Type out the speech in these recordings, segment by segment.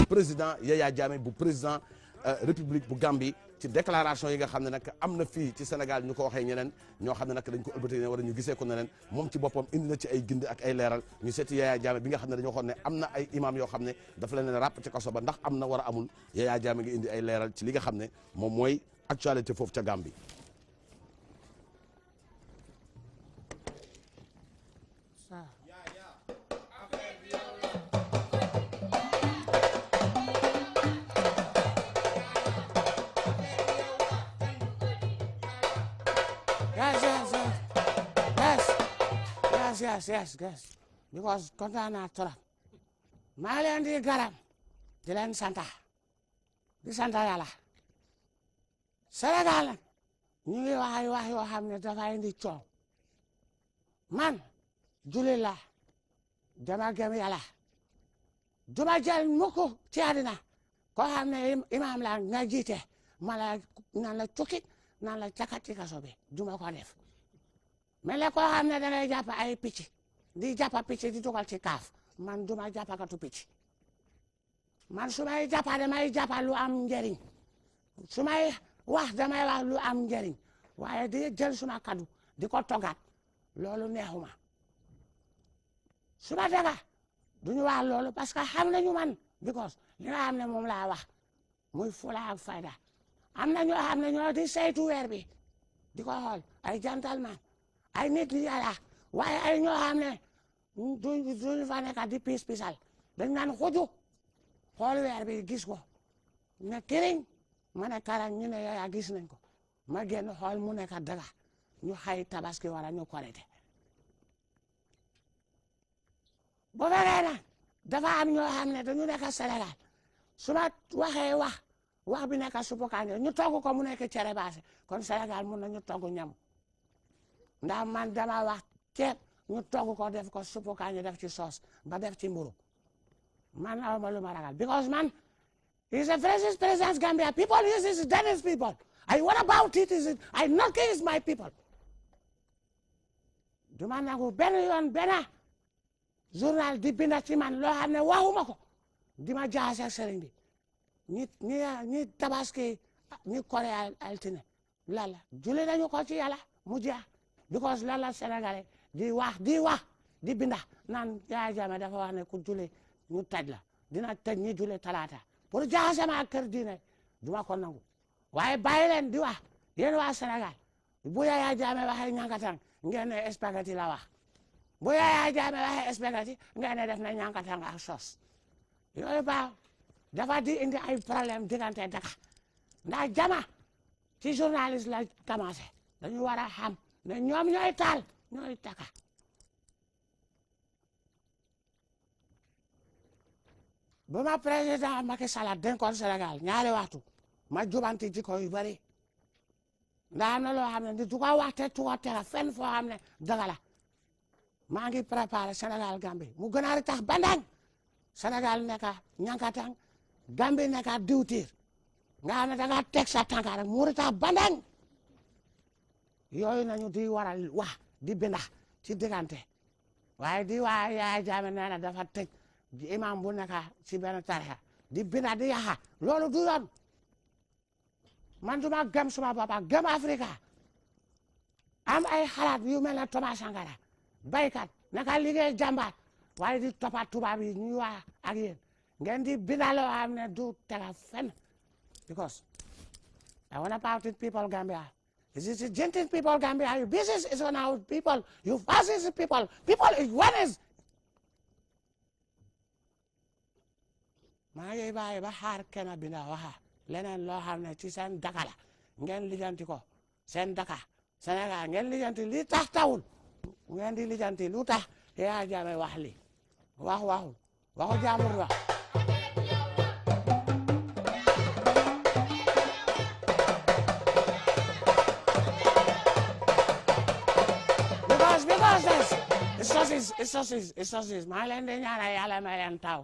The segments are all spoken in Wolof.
président Yaya Jammeh bu président république bu Gambie ci déclaration yi nga xam ne nag am na fii ci Sénégal ñu ko waxee ñeneen ñoo xam ne nag dañ ko ëlbati ne wala ñu gisee ko neneen moom ci boppam indi na ci ay gind ak ay leeral ñu seeti Yaya Jammeh bi nga xam ne dañoo waxoon ne am na ay imam yoo xam ne dafa leen ràpp ci kaso ba ndax am na war a amul Yaya Jammeh ngi indi ay leeral ci li nga xam ne moom mooy actualité foofu ca Gambie. Yes, because kontaan naa trop maa leen di garam di leen santa di santa yàlla Sénégal nag ñu ngi wax ay wax yoo xam ne dafa indi coow man jullit la dama gëm yàlla duma jël mukk ci àddina koo xam ne imam la nga jiite ma la nan la cukki nan la cakat ci kaso bi duma ko def mais le koo xam ne da ngay jàpp ay picc di jàppa picc di dugal ci kaaf man duma jàppakatu picc man su may jàppa damay jàppa lu am njëriñ su may wax damay wax lu am njëriñ waaye di jël suma kaddu di ko toggaat loolu neexuma suma daga duñu wax loolu parce que xam nañu man because li nga xam ne moom laa wax muy fula ak fayda am na ñoo xam ne ñoo di saytu weer bi di ko xool ay gentleman ay nit ñi yàlla waaye ay ñoo xam ne duñu fa nekk di pisal dañ naan xuju xool weer bi gis ko ne kiriñ ma ne karang ñu ne Yaya gis nañ ko ma génn xool mu nekk daga ñu xay tabaski wala ñu korite bu fekkee nag dafa am ñoo xam ne dañu nekk Sénégal su ma waxee wax bi nekk suppu kànja ñu togg ko mu nekk cere baase kon Sénégal mun na ñu togg ñam ndax man dama wax ceeb ñu togg ko def ko suppu kànja def ci soos ba def ci mburu man awma lu ma ragal because man is a freshest presence Gambia people is Dennis people I what about it is I not is my people duma nangu benn yoon benn journal di binda ci man loo xam ne waxuma ko di ma jaxase sëriñ bi ñi tabaski ñi kore altine lala julli nañu ko ci yàlla mu jeex because lala sénégalais di wax di binda naan Yaya Jammeh dafa wax ne ku julli ñu taj la dina tëj ñi julli talaata pour jaxase ma kër diine duma ko nangu waaye bàyyi leen di wax yéen waa Sénégal bu Yaya Jammeh waxee ñankatang ngeen ne spaghetti la wax bu Yaya Jammeh waxee spaghetti ngeen ne def na ñankatang ak sos yooyu baaw dafa di indi ay problème diggante daka ndax jama ci journaliste la commencé dañu war a xam ne ñoom ñooy taal ñooy taka ba ma président Macky Sall dénkoon Sénégal ñaari waxtu ma jubanti jikko yu bari ndax am na loo xam ne di du ko waxte tu ko tera fenn foo xam ne dëgg la maa ngi préparé Sénégal Gambie mu gën a tax bandang Sénégal nekka ñankatang Gambie nekka diwtiir nga xam ne da nga teg sa tànka rek mu tax bandang yooyu nañu di waral wax di binda ci diggante waaye di waa Yaya Jammeh nee na dafa tëj imam bu nekka ci benn tarixa di binda di yaxa loolu du yoon man duma gëm suma boppa gëm Afrika am ay xalaat yu mel ne Thomas Sankara baykat naka liggéey jàmbaar waaye di toppa tubaab yi ñuy wax ak yéen ngeen di binda loo xam ne du tega fenn because I want about it people Gambia this is gentle people Gambia your business is on our people you fascist people is one is maa ngi bàyyi ba xaar kenn binda waxa leneen loo xam ne ci seen daka la ngeen lijanti ko seen daka Sénégal ngeen lijanti li tax tawul ngeen di lijanti lu tax Yaya Jammeh wax li waxu jaamur wax because it's sosis maa leen di ñaanal yàlla may leen taw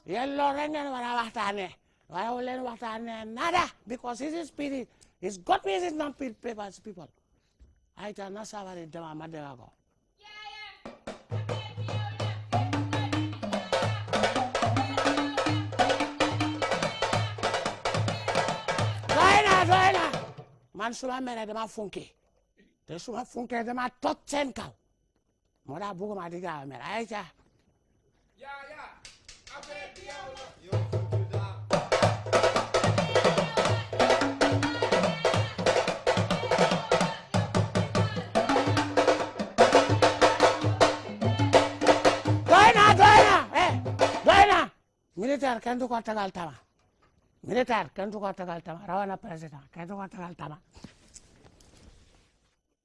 yéen loolu rek ngeen war a waxtaane waaye leen waxtaane nada because his spirit is God is not people ay ta na sabari dama ma dega ko man su ma meree dama funke te su ma funke dama toj seen kaw moo tax bëgguma di gaaw a mer ay ca doy na militaire kenn du ko tegal tama militaire kenn du ko tegal tama rawana président kenn du ko tegal tama